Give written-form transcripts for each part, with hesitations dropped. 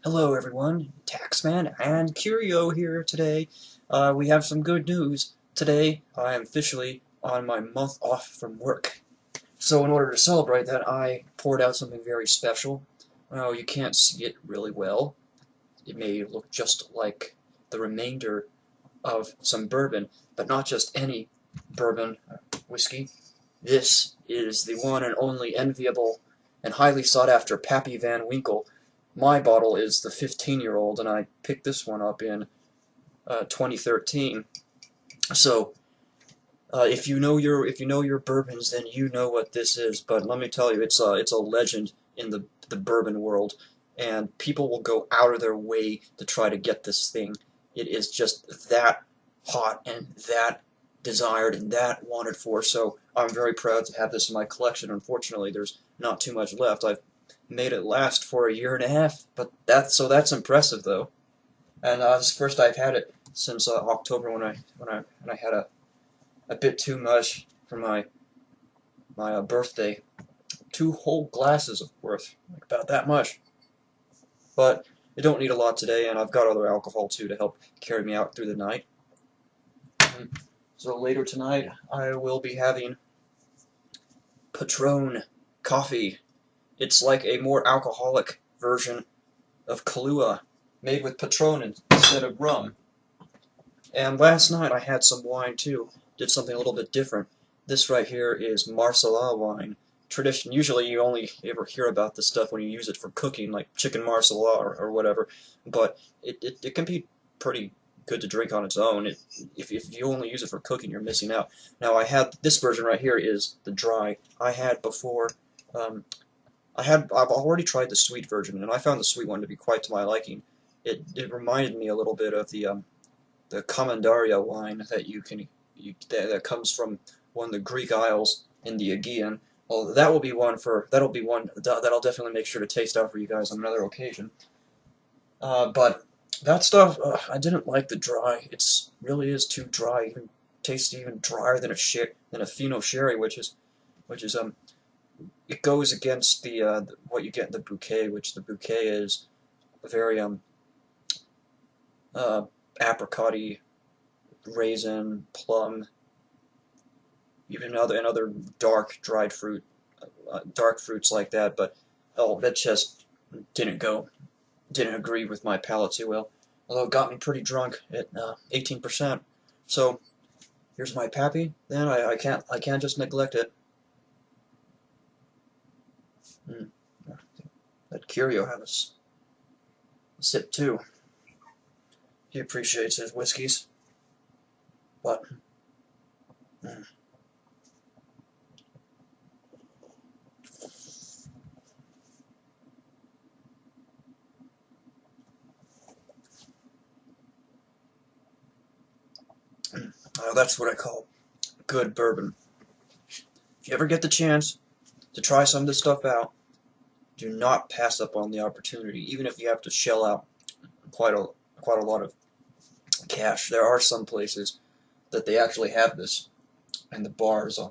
Hello everyone, Taxman and Curio here today. We have some good news. Today I am officially on my month off from work. So in order to celebrate that, I poured out something very special. Well, you can't see it really well. It may look just like the remainder of some bourbon, but not just any bourbon whiskey. This is the one and only enviable and highly sought after Pappy Van Winkle. My bottle is the 15-year-old, and I picked this one up in 2013. So if you know your bourbons, then you know what this is. But let me tell you, it's a legend in the bourbon world, and people will go out of their way to try to get this thing. It is just that hot and that desired and that wanted for. So I'm very proud to have this in my collection. Unfortunately, there's not too much left. I've made it last for a year and a half, but that's impressive though. And this is the first I've had it since October when I had a bit too much for my birthday. 2 whole glasses of worth, like about that much. But I don't need a lot today, and I've got other alcohol too to help carry me out through the night. So later tonight, I will be having Patron coffee. It's like a more alcoholic version of Kahlua, made with Patron instead of rum. And last night I had some wine too. Did something a little bit different. This right here is Marsala wine. Usually you only ever hear about this stuff when you use it for cooking, like chicken Marsala or whatever. But it can be pretty good to drink on its own. If you only use it for cooking, you're missing out. Now I had this version right here is the dry. I had before. I've already tried the sweet version, and I found the sweet one to be quite to my liking. It reminded me a little bit of the Commandaria wine that comes from one of the Greek Isles in the Aegean. Well, that'll be one that I'll definitely make sure to taste out for you guys on another occasion. But that stuff, I didn't like the dry. It really is too dry. Even tastes even drier than a Fino sherry, which is it goes against the what you get in the bouquet, which the bouquet is very apricot-y, raisin, plum, even other dark dried fruit, dark fruits like that. But that just didn't agree with my palate too well. Although it got me pretty drunk at 18%. So here's my pappy. Then I can't just neglect it. Let Curio have a sip too. He appreciates his whiskeys. But that's what I call good bourbon. If you ever get the chance to try some of this stuff out, do not pass up on the opportunity, even if you have to shell out quite a lot of cash. There are some places that they actually have this, and the bars are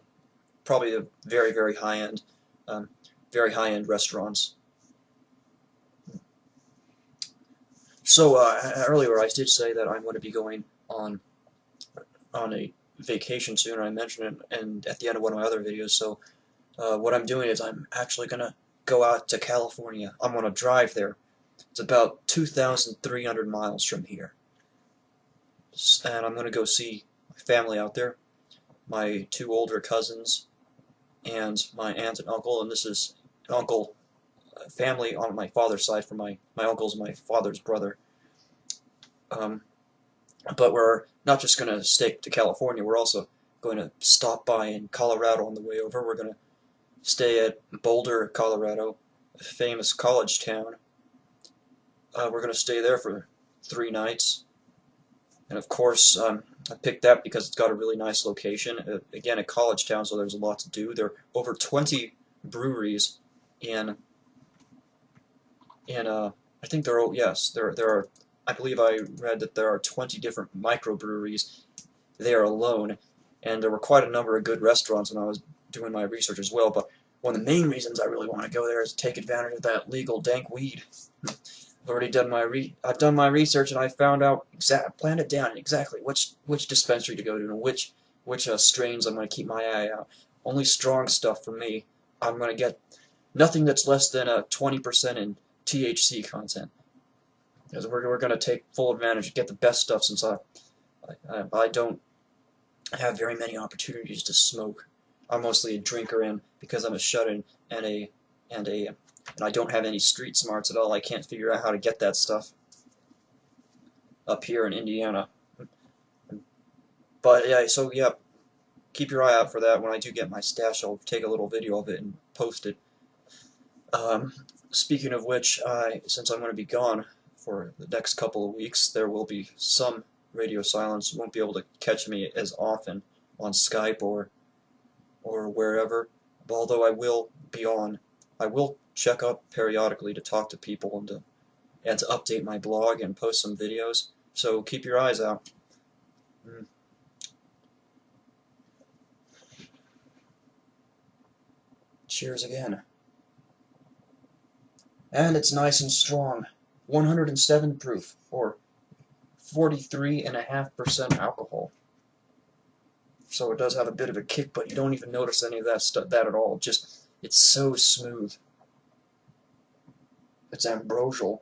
probably the very high-end restaurants. So earlier I did say that I'm going to be going on a vacation soon. I mentioned it and at the end of one of my other videos. So what I'm doing is I'm actually going to go out to California. I'm going to drive there. It's about 2,300 miles from here. And I'm going to go see my family out there, my 2 older cousins, and my aunt and uncle. And this is uncle family on my father's side, for my uncle's my father's brother. But we're not just going to stick to California, we're also going to stop by in Colorado on the way over. We're going to stay at Boulder, Colorado, a famous college town. We're going to stay there for 3 nights. And of course, I picked that because it's got a really nice location. Again, a college town, so there's a lot to do. There are over 20 breweries in I think there are, I believe I read that there are 20 different microbreweries there alone, and there were quite a number of good restaurants when I was doing my research as well. But one of the main reasons I really want to go there is to take advantage of that legal dank weed. I've already done my I've done my research, and I found out planned it down exactly which dispensary to go to and which strains I'm going to keep my eye out. Only strong stuff for me. I'm going to get nothing that's less than a 20% in THC content, because we're going to take full advantage, get the best stuff, since I don't have very many opportunities to smoke. I'm mostly a drinker, and because I'm a shut-in and I don't have any street smarts at all, I can't figure out how to get that stuff up here in Indiana. But yeah, so yeah, keep your eye out for that. When I do get my stash, I'll take a little video of it and post it. Speaking of which, since I'm going to be gone for the next couple of weeks, there will be some radio silence. You won't be able to catch me as often on Skype or wherever. Although I will be on, I will check up periodically to talk to people and to update my blog and post some videos. So keep your eyes out. Cheers again. And it's nice and strong. 107 proof, or 43.5% alcohol. So it does have a bit of a kick, but you don't even notice any of that at all. Just, it's so smooth. It's ambrosial.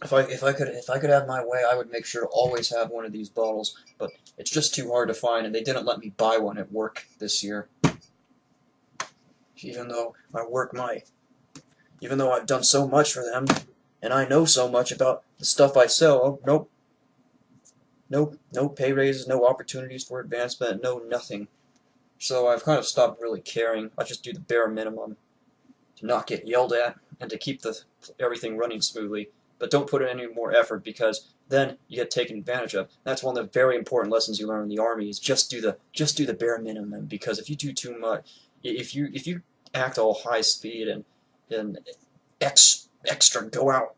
If I could have my way, I would make sure to always have one of these bottles, but it's just too hard to find, and they didn't let me buy one at work this year. Even though I've done so much for them, and I know so much about the stuff I sell, oh, nope. No pay raises, no opportunities for advancement, no nothing. So I've kind of stopped really caring. I just do the bare minimum to not get yelled at and to keep everything running smoothly. But don't put in any more effort, because then you get taken advantage of. That's one of the very important lessons you learn in the Army, is just do the bare minimum. Because if you do too much, if you act all high speed and extra go out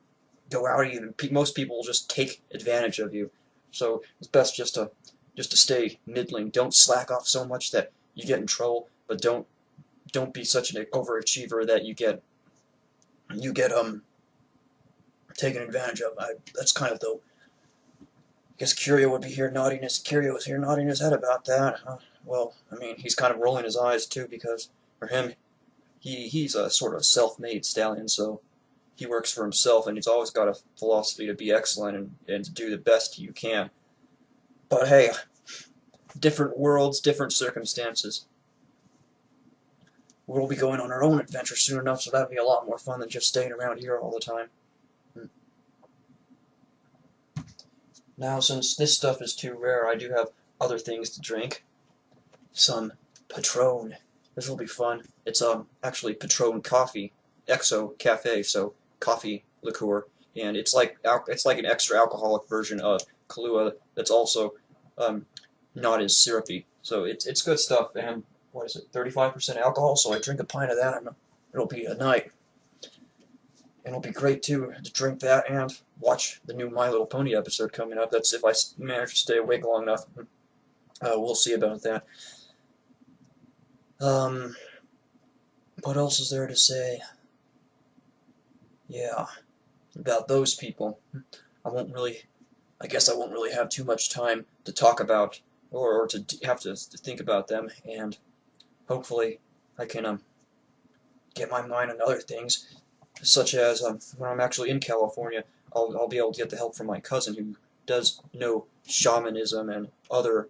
even, most people will just take advantage of you. So it's best just to stay middling. Don't slack off so much that you get in trouble, but don't be such an overachiever that you get taken advantage of. That's kind of the, I guess Curio would be here nodding his head about that. Well, I mean, he's kind of rolling his eyes too, because for him, he's a sort of self-made stallion, so he works for himself, and he's always got a philosophy to be excellent and to do the best you can. But hey, different worlds, different circumstances. We'll be going on our own adventure soon enough, so that'll be a lot more fun than just staying around here all the time. Now, since this stuff is too rare, I do have other things to drink. Some Patron. This will be fun. It's actually Patron coffee, XO Cafe, so coffee liqueur, and it's like an extra alcoholic version of Kahlua that's also not as syrupy. So it's good stuff, and what is it, 35% alcohol? So I drink a pint of that, and it'll be a night. And it'll be great too to drink that and watch the new My Little Pony episode coming up. That's if I manage to stay awake long enough. We'll see about that. What else is there to say? Yeah, about those people. I guess I won't really have too much time to talk about or to have to think about them, and hopefully I can get my mind on other things, such as when I'm actually in California, I'll be able to get the help from my cousin who does know shamanism and other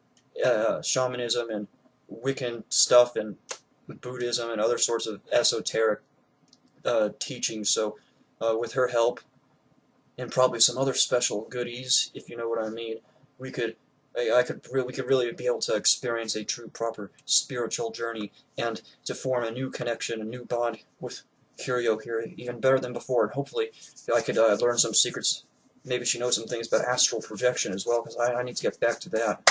shamanism and Wiccan stuff and Buddhism and other sorts of esoteric teachings. So with her help and probably some other special goodies, if you know what I mean, we could really be able to experience a true, proper spiritual journey and to form a new connection, a new bond with Curio here, even better than before. And hopefully I could learn some secrets. Maybe she knows some things about astral projection as well, because I need to get back to that.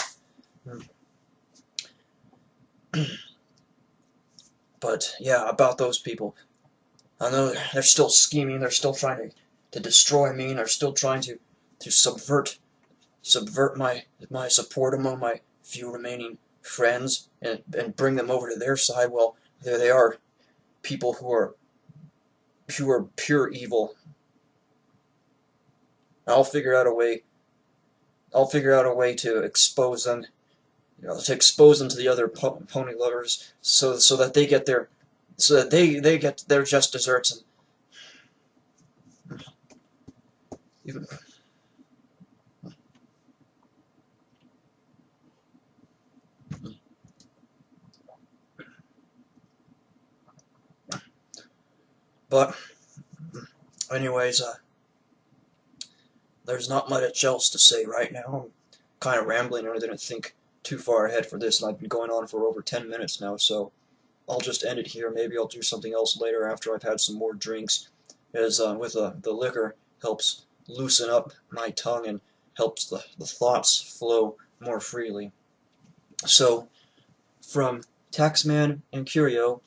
But yeah, about those people. I know they're still scheming, they're still trying to destroy me, and they're still trying to subvert my support among my few remaining friends and bring them over to their side. Well, there they are, people who are pure evil. I'll figure out a way. I'll figure out a way to expose them, to expose them to the other pony lovers, so that they get their, they get their just desserts. And even, but anyways, there's not much else to say right now. I'm kind of rambling, and I didn't think too far ahead for this, and I've been going on for over 10 minutes now, so I'll just end it here. Maybe I'll do something else later after I've had some more drinks, as the liquor helps loosen up my tongue and helps the thoughts flow more freely. So, from Taxman and Curio,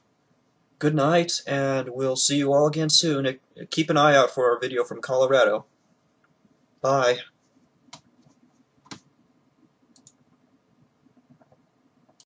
good night, and we'll see you all again soon. Keep an eye out for our video from Colorado. Bye.